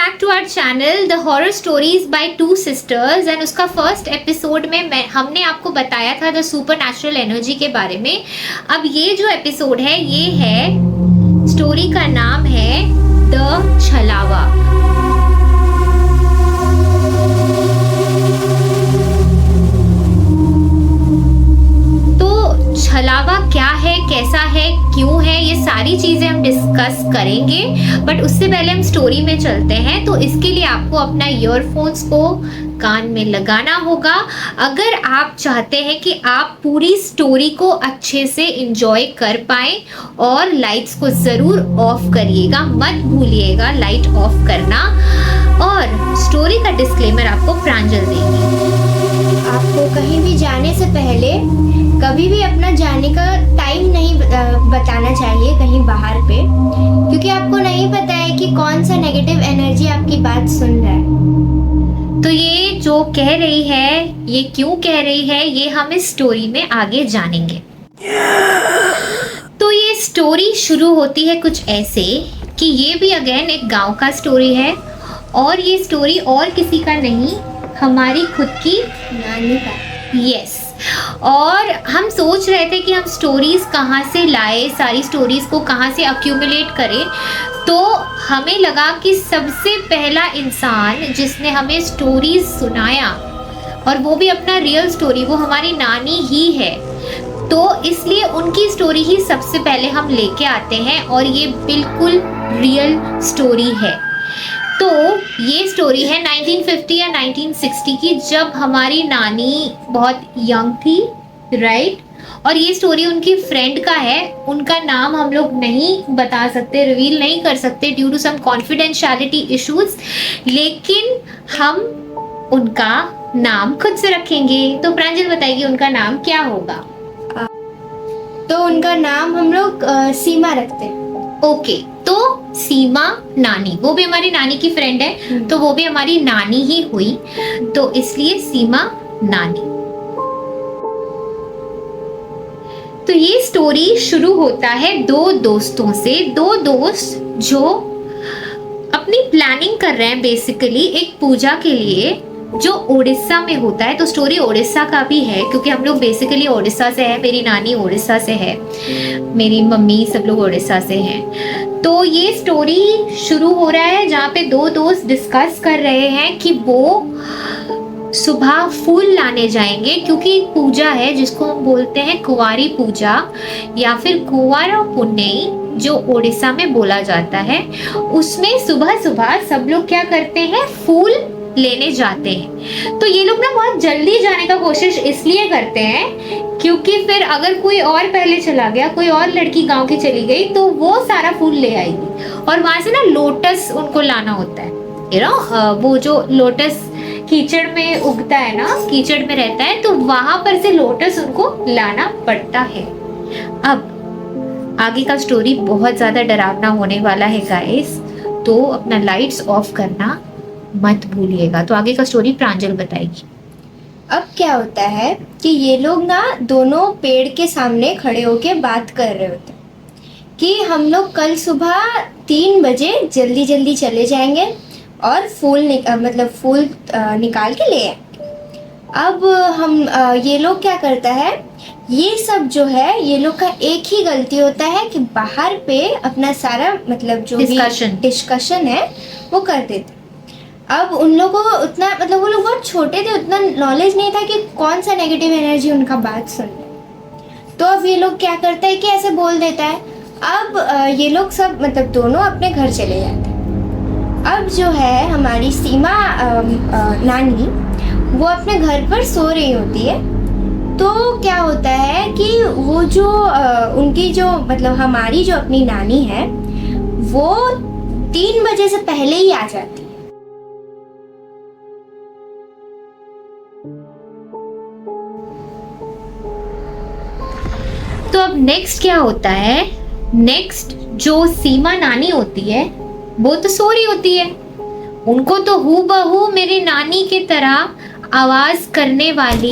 Back to our channel the horror stories by two sisters. And उसका first episode में हमने आपको बताया था द सुपर नेचुरल एनर्जी के बारे में। अब ये जो एपिसोड है ये है, स्टोरी का नाम है द छलावा। छलावा क्या है, कैसा है, क्यों है, ये सारी चीजें हम डिस्कस करेंगे। बट उससे पहले हम स्टोरी में चलते हैं। तो इसके लिए आपको अपना ईयरफोन्स को कान में लगाना होगा अगर आप चाहते हैं कि आप पूरी स्टोरी को अच्छे से एंजॉय कर पाएं। और लाइट्स को जरूर ऑफ करिएगा, मत भूलिएगा लाइट ऑफ करना। और स्टोरी का डिस्क्लेमर आपको प्रांजल देंगी। आपको कहीं भी जाने से पहले कभी भी अपना जाने का टाइम नहीं बताना चाहिए कहीं बाहर पे, क्योंकि आपको नहीं पता है कि कौन सा नेगेटिव एनर्जी आपकी बात सुन रहा है। तो ये जो कह रही है, ये क्यों कह रही है, ये हम इस स्टोरी में आगे जानेंगे। तो ये स्टोरी शुरू होती है कुछ ऐसे कि ये भी अगेन एक गांव का स्टोरी है। और ये स्टोरी और किसी का नहीं, हमारी खुद की नानी का। यस। और हम सोच रहे थे कि हम स्टोरीज कहाँ से लाए, सारी स्टोरीज को कहाँ से अक्यूमुलेट करें। तो हमें लगा कि सबसे पहला इंसान जिसने हमें स्टोरीज सुनाया, और वो भी अपना रियल स्टोरी, वो हमारी नानी ही है। तो इसलिए उनकी स्टोरी ही सबसे पहले हम लेके आते हैं। और ये बिल्कुल रियल स्टोरी है। तो ये स्टोरी है 1950 या 1960 की, जब हमारी नानी बहुत यंग थी, राइट। और ये स्टोरी उनकी फ्रेंड का है। उनका नाम हम लोग नहीं बता सकते, रिवील नहीं कर सकते due to some confidentiality issues, लेकिन हम उनका नाम खुद से रखेंगे। तो प्रांजल बताएगी उनका नाम क्या होगा। तो उनका नाम हम लोग सीमा रखते हैं। ओके, तो सीमा नानी, वो भी हमारी नानी की फ्रेंड है, तो वो भी हमारी नानी ही हुई, तो इसलिए सीमा नानी। तो ये स्टोरी शुरू होता है दो दोस्तों से। दो दोस्त जो अपनी प्लानिंग कर रहे हैं बेसिकली एक पूजा के लिए जो उड़ीसा में होता है। तो स्टोरी उड़ीसा का भी है क्योंकि हम लोग बेसिकली उड़ीसा से है, मेरी नानी उड़ीसा से है, मेरी मम्मी सब लोग उड़ीसा से हैं। तो ये स्टोरी शुरू हो रहा है जहाँ पे दो दोस्त डिस्कस कर रहे हैं कि वो सुबह फूल लाने जाएंगे, क्योंकि पूजा है जिसको हम बोलते हैं कुंवारी पूजा या फिर कुंवारा पुन्नेई, जो उड़ीसा में बोला जाता है। उसमें सुबह सुबह सब लोग क्या करते हैं, फूल लेने जाते हैं। तो ये लोग ना बहुत जल्दी जाने का कोशिश इसलिए करते हैं क्योंकि फिर अगर कोई और पहले चला गया, कोई और लड़की गांव की चली गई, तो वो सारा फूल ले आएगी। और वहां से ना लोटस उनको लाना होता है, वो जो लोटस कीचड़ में उगता है ना, कीचड़ में रहता है, तो वहां पर से लोटस उनको लाना पड़ता है। अब आगे का स्टोरी बहुत ज्यादा डरावना होने वाला है गाइस, तो अपना लाइट्स ऑफ करना मत भूलिएगा। तो आगे का स्टोरी प्रांजल बताएगी। अब क्या होता है कि ये लोग ना दोनों पेड़ के सामने खड़े होके बात कर रहे होते हैं कि हम लोग कल सुबह 3 बजे जल्दी जल्दी चले जाएंगे और फूल निकाल के ले आएंगे। अब हम ये लोग क्या करता है, ये सब जो है ये लोग का एक ही गलती होता है कि बाहर पे अपना सारा जो डिस्कशन है वो कर देते। अब उन लोगों को उतना वो लोग बहुत छोटे थे, उतना नॉलेज नहीं था कि कौन सा नेगेटिव एनर्जी उनका बात सुन रहे। तो अब ये लोग क्या करता है कि ऐसे बोल देता है। अब ये लोग सब दोनों अपने घर चले जाते हैं। अब जो है हमारी सीमा नानी वो अपने घर पर सो रही होती है। तो क्या होता है कि वो जो उनकी जो हमारी जो अपनी नानी है वो 3 बजे से पहले ही आ जाती है। तो अब नेक्स्ट क्या होता है, नेक्स्ट जो सीमा नानी होती है वो तो सो रही होती है, उनको तो हूबहू मेरी नानी की तरह आवाज करने वाली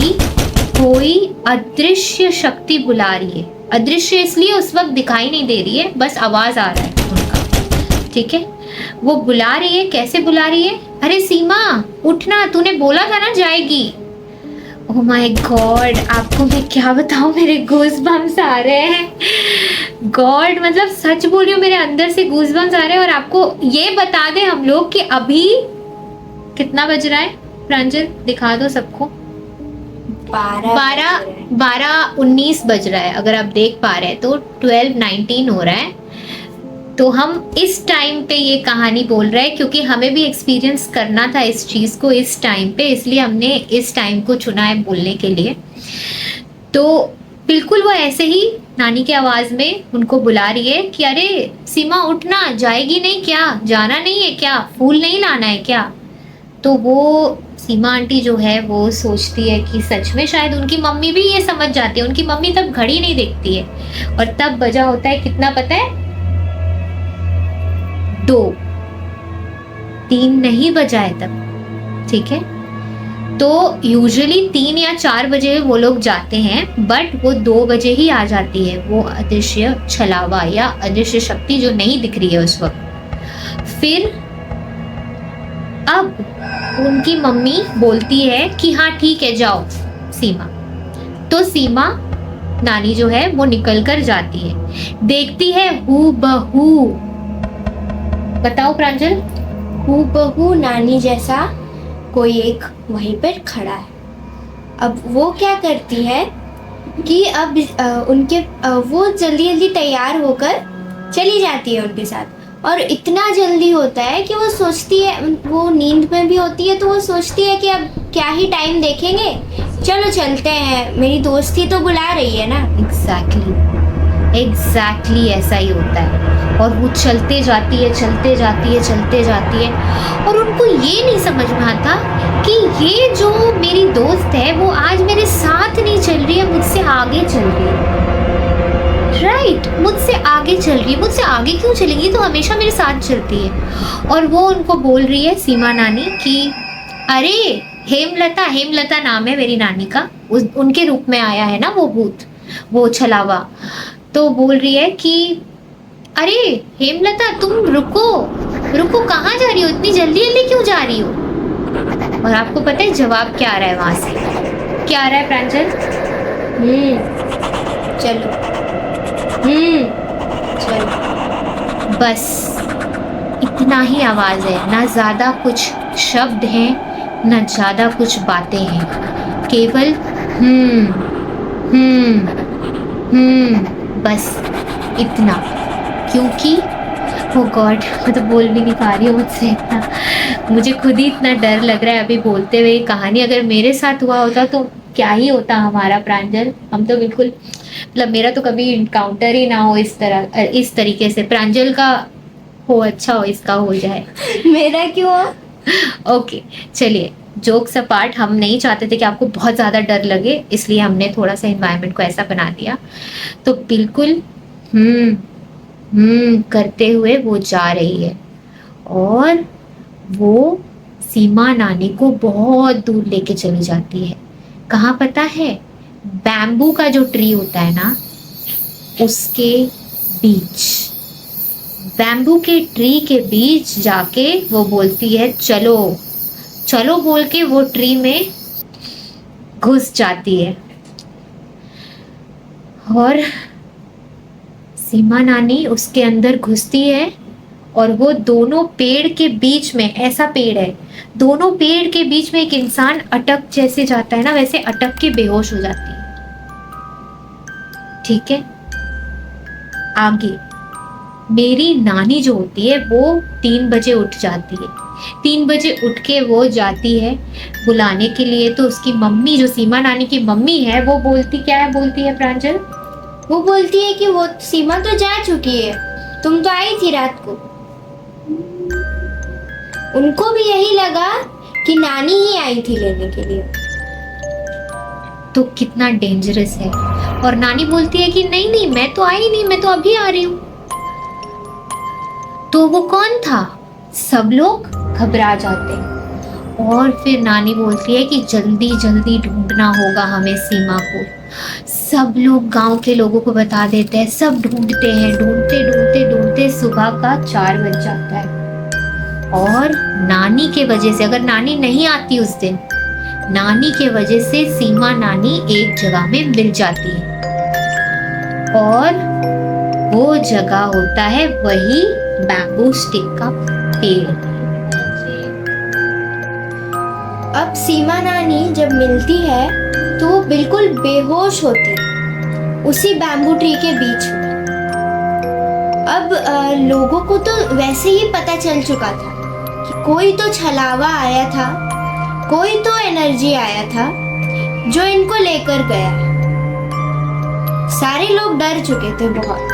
कोई अदृश्य शक्ति बुला रही है। अदृश्य इसलिए उस वक्त दिखाई नहीं दे रही है, बस आवाज आ रहा है उनका, ठीक है। वो बुला रही है। कैसे बुला रही है? अरे सीमा उठना, तूने बोला था ना जाएगी। ओह माय गॉड, आपको मैं क्या बताऊं, मेरे गूज बम्स आ रहे हैं। गॉड, मतलब सच बोल रही हूँ, मेरे अंदर से गूज बम्स आ रहे हैं। और आपको ये बता दें हम लोग कि अभी कितना बज रहा है? प्रांजल दिखा दो सबको। 12:19 बज रहा है। अगर आप देख पा रहे हैं तो 12:19 हो रहा है। तो हम इस टाइम पे ये कहानी बोल रहे हैं क्योंकि हमें भी एक्सपीरियंस करना था इस चीज़ को इस टाइम पे, इसलिए हमने इस टाइम को चुना है बोलने के लिए। तो बिल्कुल वो ऐसे ही नानी की आवाज़ में उनको बुला रही है कि अरे सीमा उठना, जाएगी नहीं क्या? जाना नहीं है क्या? फूल नहीं लाना है क्या? तो वो सीमा आंटी जो है वो सोचती है कि सच में शायद उनकी मम्मी भी ये समझ जाती है। उनकी मम्मी तब घड़ी नहीं देखती है और तब बजा होता है कितना पता है? 2, 3 नहीं बजा है तब, ठीक है। तो यूजुअली 3 या 4 बजे वो लोग जाते हैं, बट वो 2 बजे ही आ जाती है वो अदृश्य छलावा या अदृश्य शक्ति जो नहीं दिख रही है उस वक्त। फिर अब उनकी मम्मी बोलती है कि हाँ ठीक है जाओ सीमा। तो सीमा नानी जो है वो निकल कर जाती है, देखती है हूबहू, बताओ प्रांजल। हूबहू नानी जैसा कोई एक वहीं पर खड़ा है। अब वो क्या करती है कि अब वो जल्दी जल्दी तैयार होकर चली जाती है उनके साथ। और इतना जल्दी होता है कि वो सोचती है, वो नींद में भी होती है तो वो सोचती है कि अब क्या ही टाइम देखेंगे, चलो चलते हैं, मेरी दोस्ती तो बुला रही है ना। एग्जैक्टली ऐसा ही होता है। और वो चलते जाती है और उनको ये नहीं समझ में आता कि ये जो मेरी दोस्त है वो आज मेरे साथ नहीं चल रही है, मुझसे आगे चल रही है। राइट, मुझसे आगे चल रही है। मुझसे आगे क्यों चलेगी? तो हमेशा मेरे साथ चलती है। और वो उनको बोल रही है सीमा नानी कि अरे हेमलता नाम है मेरी नानी का, उनके रूप में आया है ना वो भूत, वो छलावा। तो बोल रही है कि अरे हेमलता तुम रुको, कहाँ जा रही हो? इतनी जल्दी जल्दी क्यों जा रही हो? और आपको पता है जवाब क्या आ रहा है वहां से? क्या आ रहा है प्रांजल? चलो। बस इतना ही आवाज है, ना ज्यादा कुछ शब्द हैं, ना ज्यादा कुछ बातें हैं, केवल बस इतना। क्योंकि ओ गॉड, मैं तो बोल भी नहीं पा रही हूँ मुझसे इतना, मुझे खुद ही इतना डर लग रहा है अभी बोलते हुए। कहानी अगर मेरे साथ हुआ होता तो क्या ही होता हमारा प्रांजल। हम तो बिल्कुल, मतलब मेरा तो कभी इनकाउंटर ही ना हो इस तरीके से। प्रांजल का हो अच्छा हो, इसका हो जाए। मेरा क्यों? ओके चलिए, जोक्स अपार्ट, हम नहीं चाहते थे कि आपको बहुत ज़्यादा डर लगे, इसलिए हमने थोड़ा सा एनवायरनमेंट को ऐसा बना दिया। तो बिल्कुल करते हुए वो जा रही है और वो सीमा नानी को बहुत दूर लेके चली जाती है। कहाँ पता है? बैम्बू का जो ट्री होता है ना, उसके बीच, बैम्बू के ट्री के बीच जाके वो बोलती है चलो चलो बोल के वो ट्री में घुस जाती है। और सीमा नानी उसके अंदर घुसती है और वो दोनों पेड़ के बीच में, ऐसा पेड़ है, दोनों पेड़ के बीच में एक इंसान अटक जैसे जाता है ना, वैसे अटक के बेहोश हो जाती है। ठीक है, आगे मेरी नानी जो होती है वो 3 बजे उठ जाती है। 3 बजे उठ के वो जाती है बुलाने के लिए। तो उसकी मम्मी, जो सीमा नानी की मम्मी है, वो क्या है प्रांजल? वो बोलती है कि वो सीमा तो जा चुकी है, तुम तो आई थी रात को। उनको भी यही लगा कि नानी ही आई थी लेने के लिए। तो कितना डेंजरस है। और नानी बोलती है कि नहीं मैं तो आई नहीं, मैं तो अभी आ रही हूँ। तो वो कौन था? सब लोग घबरा जाते हैं और फिर नानी बोलती है कि जल्दी जल्दी ढूंढना होगा हमें सीमा को। सब लोग गांव के लोगों को बता देते हैं, सब ढूंढते हैं, ढूंढते ढूंढते ढूंढते सुबह का 4 बज जाता है। और नानी के वजह से, अगर नानी नहीं आती उस दिन, नानी के वजह से सीमा नानी एक जगह में मिल जाती है और वो जगह होता है वही बैम्बू स्टिक का पेड़। अब सीमा नानी जब मिलती है तो वो बिल्कुल बेहोश होती है उसी बैम्बू ट्री के बीच में। अब लोगों को तो वैसे ही पता चल चुका था कि कोई तो छलावा आया था, कोई तो एनर्जी आया था जो इनको लेकर गया है। सारे लोग डर चुके थे बहुत,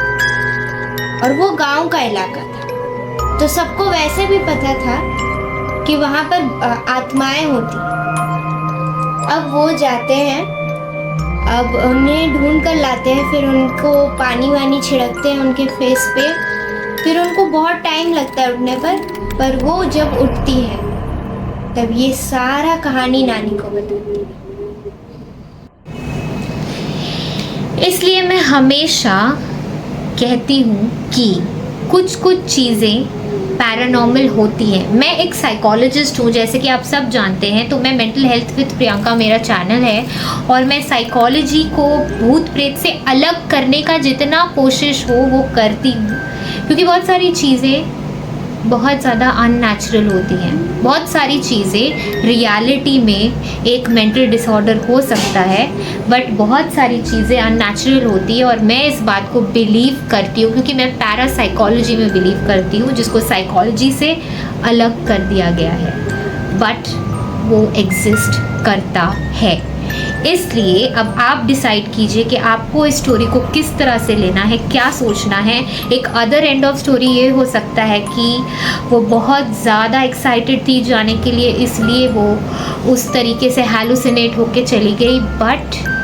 और वो गांव का इलाका था तो सबको वैसे भी पता था कि वहां पर आत्माएं होती। अब वो जाते हैं, अब उन्हें ढूंढ कर लाते हैं, फिर उनको पानी वानी छिड़कते हैं उनके फेस पे। फिर उनको बहुत टाइम लगता है उठने पर वो जब उठती है तब ये सारा कहानी नानी को बताती है। इसलिए मैं हमेशा कहती हूँ कि कुछ कुछ चीज़ें पैरानॉर्मल होती हैं। मैं एक साइकोलॉजिस्ट हूँ, जैसे कि आप सब जानते हैं, तो मैं मेंटल हेल्थ विद प्रियंका मेरा चैनल है और मैं साइकोलॉजी को भूत प्रेत से अलग करने का जितना कोशिश हो वो करती हूँ, क्योंकि बहुत सारी चीज़ें बहुत ज़्यादा अननेचुरल होती हैं। बहुत सारी चीज़ें रियलिटी में एक मेंटल डिसऑर्डर हो सकता है, बट बहुत सारी चीज़ें अननेचुरल होती है और मैं इस बात को बिलीव करती हूँ क्योंकि मैं पैरासाइकोलॉजी में बिलीव करती हूँ, जिसको साइकोलॉजी से अलग कर दिया गया है, बट वो एग्जिस्ट करता है। इसलिए अब आप डिसाइड कीजिए कि आपको इस स्टोरी को किस तरह से लेना है, क्या सोचना है। एक अदर एंड ऑफ स्टोरी ये हो सकता है कि वो बहुत ज़्यादा एक्साइटेड थी जाने के लिए, इसलिए वो उस तरीके से हैलुसिनेट होके चली गई, बट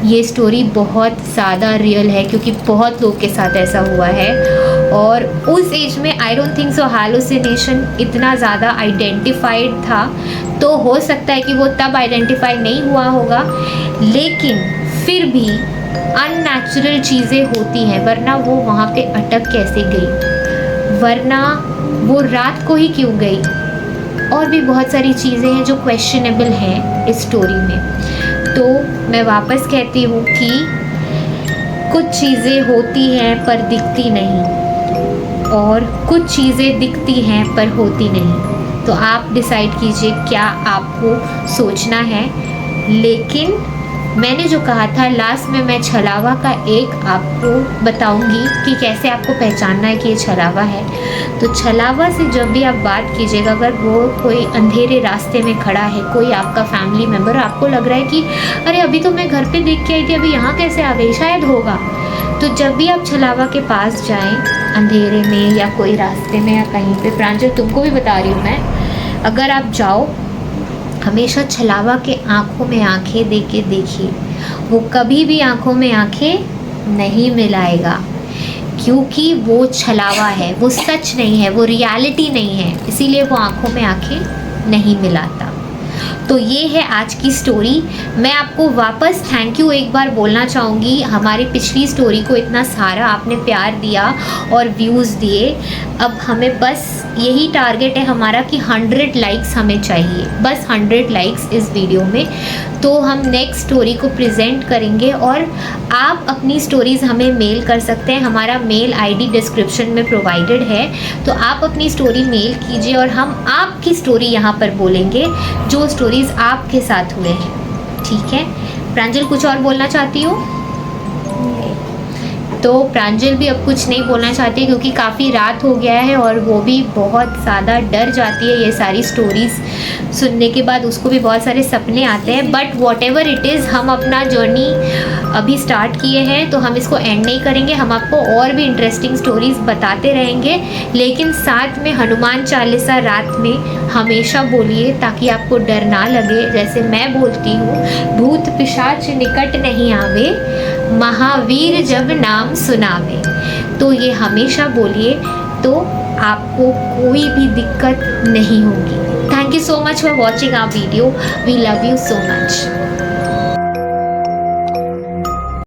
ये स्टोरी बहुत ज़्यादा रियल है क्योंकि बहुत लोग के साथ ऐसा हुआ है। और उस एज में I don't think so hallucination इतना ज़्यादा आइडेंटिफाइड था, तो हो सकता है कि वो तब आइडेंटिफाई नहीं हुआ होगा, लेकिन फिर भी अननेचुरल चीज़ें होती हैं, वरना वो वहाँ पे अटक कैसे गई, वरना वो रात को ही क्यों गई। और भी बहुत सारी चीज़ें हैं जो क्वेश्चनेबल हैं इस स्टोरी में। तो मैं वापस कहती हूँ कि कुछ चीज़ें होती हैं पर दिखती नहीं, और कुछ चीज़ें दिखती हैं पर होती नहीं। तो आप डिसाइड कीजिए क्या आपको सोचना है। लेकिन मैंने जो कहा था लास्ट में, मैं छलावा का एक आपको बताऊंगी कि कैसे आपको पहचानना है कि ये छलावा है। तो छलावा से जब भी आप बात कीजिएगा, अगर वो कोई अंधेरे रास्ते में खड़ा है, कोई आपका फैमिली मेम्बर, आपको लग रहा है कि अरे अभी तो मैं घर पे देख के आई थी, अभी यहाँ कैसे आ गई, शायद होगा, तो जब भी आप छलावा के पास जाएं अंधेरे में या कोई रास्ते में या कहीं पे, प्रांजल तुमको भी बता रही हूँ मैं, अगर आप जाओ हमेशा छलावा के आँखों में आँखें दे के देखिए। वो कभी भी आँखों में आँखें नहीं मिलाएगा, क्योंकि वो छलावा है, वो सच नहीं है, वो रियलिटी नहीं है, इसीलिए वो आँखों में आँखें नहीं मिलाता। तो ये है आज की स्टोरी। मैं आपको वापस थैंक यू एक बार बोलना चाहूँगी, हमारी पिछली स्टोरी को इतना सारा आपने प्यार दिया और व्यूज़ दिए। अब हमें बस यही टारगेट है हमारा कि 100 लाइक्स हमें चाहिए, बस 100 लाइक्स इस वीडियो में, तो हम नेक्स्ट स्टोरी को प्रेजेंट करेंगे। और आप अपनी स्टोरीज़ हमें मेल कर सकते हैं, हमारा मेल आईडी डिस्क्रिप्शन में प्रोवाइडेड है, तो आप अपनी स्टोरी मेल कीजिए और हम आपकी स्टोरी यहाँ पर बोलेंगे जो स्टोरीज़ आपके साथ हुए हैं। ठीक है प्रांजल, कुछ और बोलना चाहती हो? तो प्रांजल भी अब कुछ नहीं बोलना चाहती क्योंकि काफ़ी रात हो गया है और वो भी बहुत ज़्यादा डर जाती है ये सारी स्टोरीज़ सुनने के बाद, उसको भी बहुत सारे सपने आते हैं। But what ever it is, हम अपना जर्नी अभी स्टार्ट किए हैं तो हम इसको एंड नहीं करेंगे, हम आपको और भी इंटरेस्टिंग स्टोरीज़ बताते रहेंगे। लेकिन साथ में हनुमान चालीसा रात में हमेशा बोलिए ताकि आपको डर ना लगे। जैसे मैं बोलती हूँ, भूत पिशाच निकट नहीं आवे, महावीर जब नाम सुनावे, तो ये हमेशा बोलिए तो आपको कोई भी दिक्कत नहीं होगी। Thank you so much for watching our video, we love you so much.